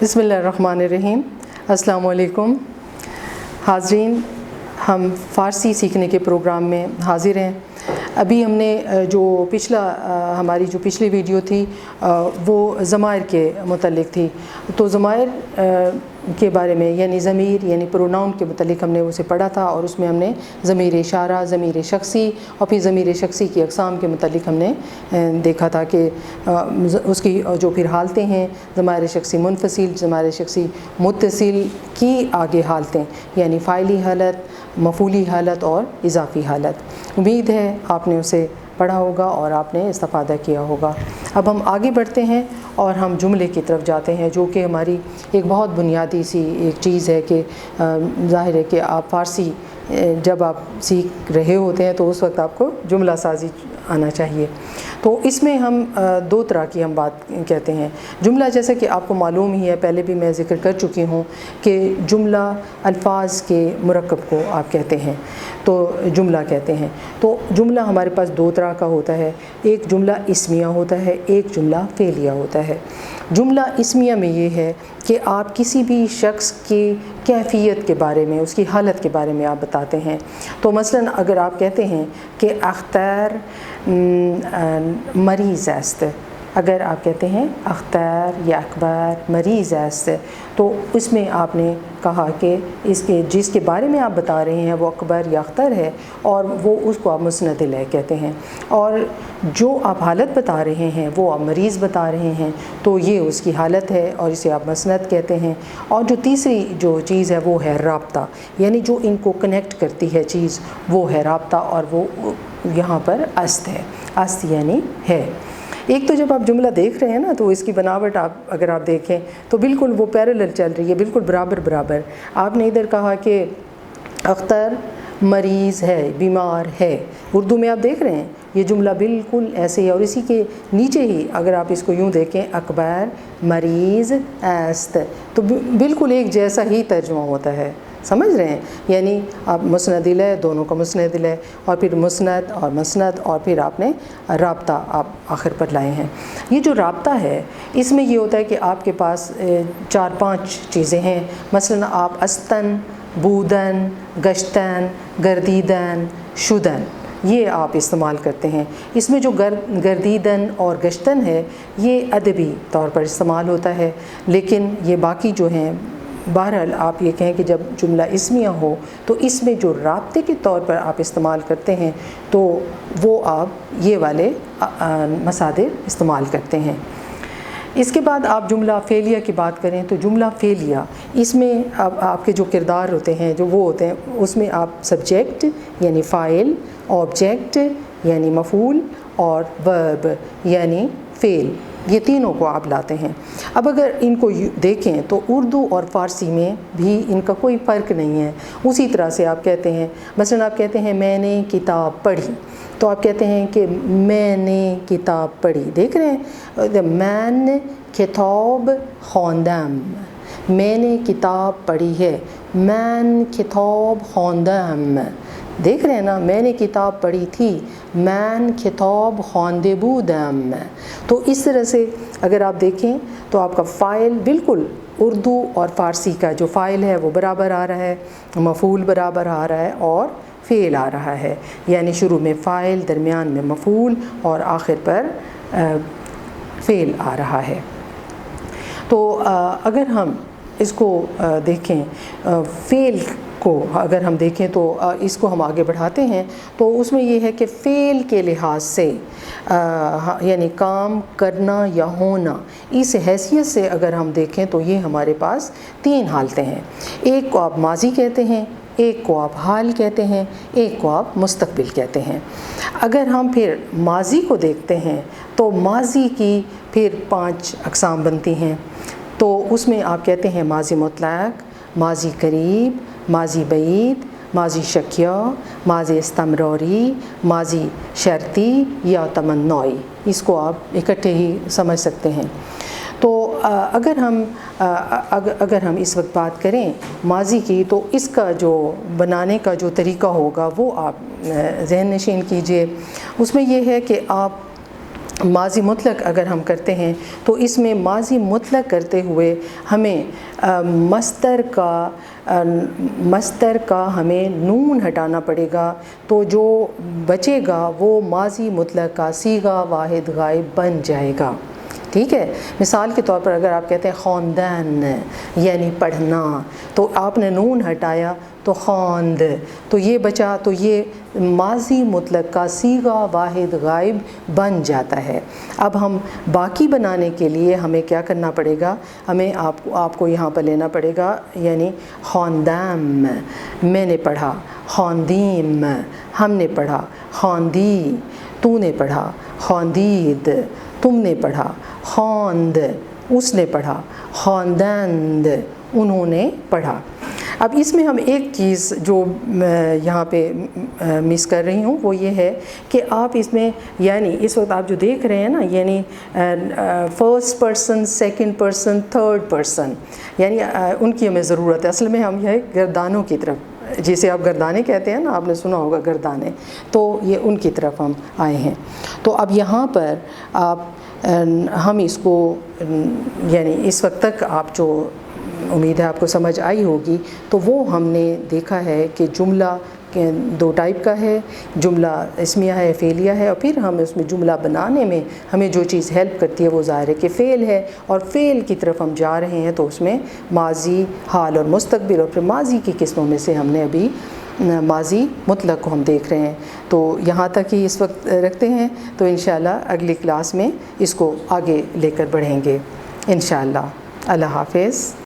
बिस्मिल्लाहिर्रहमानिर्रहीम। अस्सलाम वालेकुम हाज़रीन, हम फ़ारसी सीखने के प्रोग्राम में हाज़िर हैं। अभी हमने हमारी जो पिछली वीडियो थी वो ज़माइर के मुतल्लिक़ थी। तो ज़माइर के बारे में यानी ज़मीर यानी प्रोनाउन के मुतल्लिक़ हमने उसे पढ़ा था और उसमें हमने ज़मीर इशारा, ज़मीर शख़्सी और फिर ज़मीर शख़्सी की अक़साम के मुतल्लिक़ हमने देखा था कि उसकी जो फिर हालतें हैं, ज़माइर शख़्सी मुनफ़सिल, ज़माइर शख़्सी मुत्तसिल की आगे हालतें यानी फ़ाइली हालत, मफ़ूली हालत और इज़ाफ़ी हालत। उम्मीद है आपने उसे पढ़ा होगा और आपने इस्तिफ़ादा किया होगा। अब हम आगे बढ़ते हैं और हम जुमले की तरफ जाते हैं, जो कि हमारी एक बहुत बुनियादी सी एक चीज़ है कि ज़ाहिर है कि आप फ़ारसी जब आप सीख रहे होते हैं तो उस वक्त आपको जुमला साज़ी आना चाहिए। तो इसमें हम दो तरह की हम बात कहते हैं। जुमला, जैसे कि आपको मालूम ही है, पहले भी मैं ज़िक्र कर चुकी हूँ कि जुमला अल्फाज के मुरक्कब को आप कहते हैं तो जुमला कहते हैं। तो जुमला हमारे पास दो तरह का होता है, एक जुमला इस्मिया होता है, एक जुमला फ़ेलिया होता है। जुमला इस्मिया में ये है कि आप किसी भी शख्स की कैफ़ियत के बारे में, उसकी हालत के बारे में आप बताते हैं। तो मसलन अगर आप कहते हैं कि अख्तर मरीज़ است, अगर आप कहते हैं अख्तर या अकबर मरीज़ است, तो इसमें आपने कहा कि इसके जिसके बारे में आप बता रहे हैं वो अकबर या अख्तर है और वो उसको आप मुस्नद इलैह कहते हैं, और जो आप हालत बता रहे हैं वो आप मरीज़ बता रहे हैं तो ये उसकी हालत है और इसे आप मुस्नद कहते हैं। और जो तीसरी जो चीज़ है वो है राब्ता, यानी जो इनको कनेक्ट करती है चीज़ वो है राब्ता, और वो यहाँ पर अस्त है। अस्त यानी है। एक तो जब आप जुमला देख रहे हैं ना तो इसकी बनावट अगर आप देखें तो बिल्कुल वो पैरेलल चल रही है, बिल्कुल बराबर बराबर। आपने इधर कहा कि अख्तर मरीज़ है, बीमार है, उर्दू में आप देख रहे हैं ये जुमला बिल्कुल ऐसे है। और इसी के नीचे ही अगर आप इसको यूँ देखें अकबर मरीज़ است, तो बिल्कुल एक जैसा ही तर्जुमा होता है, समझ रहे हैं। यानी आप मुस्नद इलैह, दोनों का मुस्नद इलैह और फिर मुस्नद और मसनद और फिर आपने राब्ता आप आखिर पर लाए हैं। ये जो राब्ता है इसमें ये होता है कि आपके पास 4-5 चीज़ें हैं। मसलन आप अस्तन, बूदन, गश्तन, गर्दीदन, शुदन ये आप इस्तेमाल करते हैं। इसमें जो गर्दीदन और गश्तन है ये अदबी तौर पर इस्तेमाल होता है, लेकिन ये बाकी जो हैं, बहरहाल आप ये कहें कि जब जुमला इस्मिया हो तो इसमें जो राब्ते के तौर पर आप इस्तेमाल करते हैं तो वो आप ये वाले मसादिर इस्तेमाल करते हैं। इसके बाद आप जुमला फ़ेलिया की बात करें तो जुमला फ़ेलिया इसमें आपके जो किरदार होते हैं जो वो होते हैं, उसमें आप सब्जेक्ट यानी फ़ाइल, ऑब्जेक्ट यानी मफ़ूल और वर्ब यानी फ़ेल, ये तीनों को आप लाते हैं। अब अगर इनको देखें तो उर्दू और फ़ारसी में भी इनका कोई फ़र्क नहीं है। उसी तरह से आप कहते हैं, मसलन आप कहते हैं मैंने किताब पढ़ी, तो आप कहते हैं कि मैंने किताब पढ़ी। देख रहे हैं, मैंने किताब ख़वांदम, मैंने किताब पढ़ी है, मैंने किताब ख़वांदम। देख रहे हैं ना, मैंने किताब पढ़ी थी, मैंने किताब ख़वांदे बूदम। तो इस तरह से अगर आप देखें तो आपका फ़ाइल बिल्कुल उर्दू और फ़ारसी का जो फ़ाइल है वो बराबर आ रहा है, मफ़ूल बराबर आ रहा है और फ़ेल आ रहा है। यानी शुरू में फ़ाइल, दरमियान में मफ़ूल और आखिर पर फ़ेल आ रहा है। तो अगर हम इसको देखें, फ़ेल को अगर हम देखें तो इसको हम आगे बढ़ाते हैं तो उसमें ये है कि फ़ेल के लिहाज से यानी काम करना या होना, इस हैसियत से अगर हम देखें तो ये हमारे पास 3 हालतें हैं। एक को आप माजी कहते हैं, एक को आप हाल कहते हैं, एक को आप मुस्तक़बिल कहते हैं। अगर हम फिर माजी को देखते हैं तो माजी की फिर 5 अक़साम बनती हैं। तो उसमें आप कहते हैं माजी मुतलक़, माजी करीब, माजी बईद, माजी शकिया, माजी इस्तमरारी, माजी शर्ती या तमन्नाई। इसको आप इकट्ठे ही समझ सकते हैं। तो अगर हम इस वक्त बात करें माजी की तो इसका जो बनाने का जो तरीका होगा वो आप ज़हन नशीन कीजिए। उसमें यह है कि आप ماضی مطلق اگر ہم کرتے ہیں تو اس میں ماضی مطلق کرتے ہوئے ہمیں مصدر کا ہمیں نون ہٹانا پڑے گا، تو جو بچے گا وہ ماضی مطلق کا صیغہ واحد غائب بن جائے گا، ٹھیک ہے۔ مثال کے طور پر اگر آپ کہتے ہیں خواندن یعنی پڑھنا، تو آپ نے نون ہٹایا تو خواند، تو یہ بچا، تو یہ ماضی مطلق کا صیغہ واحد غائب بن جاتا ہے۔ اب ہم باقی بنانے کے لیے ہمیں کیا کرنا پڑے گا، ہمیں آپ کو یہاں پر لینا پڑے گا، یعنی خواندم میں نے پڑھا، خواندیم ہم نے پڑھا، خواندی تو نے پڑھا، خواندید تم نے پڑھا، خواند اس نے پڑھا، خواندند انہوں نے پڑھا۔ اب اس میں ہم ایک چیز جو یہاں پہ مس کر رہی ہوں وہ یہ ہے کہ آپ اس میں یعنی اس وقت آپ جو دیکھ رہے ہیں نا، یعنی first person, second person, third person, یعنی ان کی ہمیں ضرورت ہے۔ اصل میں ہم یہ گردانوں کی طرف، جسے آپ گردانے کہتے ہیں نا، آپ نے سنا ہوگا گردانے، تو یہ ان کی طرف ہم آئے ہیں۔ تو اب یہاں پر ہم اس کو یعنی اس وقت تک آپ جو امید ہے آپ کو سمجھ آئی ہوگی، تو وہ ہم نے دیکھا ہے کہ جملہ دو ٹائپ کا ہے، جملہ اسمیہ ہے، فعلیہ ہے، اور پھر ہم اس میں جملہ بنانے میں ہمیں جو چیز ہیلپ کرتی ہے وہ ظاہر ہے کہ فعل ہے، اور فعل کی طرف ہم جا رہے ہیں تو اس میں ماضی، حال اور مستقبل، اور پھر ماضی کی قسموں میں سے ہم نے ابھی ماضی مطلق کو ہم دیکھ رہے ہیں۔ تو یہاں تک ہی اس وقت رکھتے ہیں، تو انشاءاللہ اگلی کلاس میں اس کو آگے لے کر بڑھیں گے انشاءاللہ۔ اللہ حافظ۔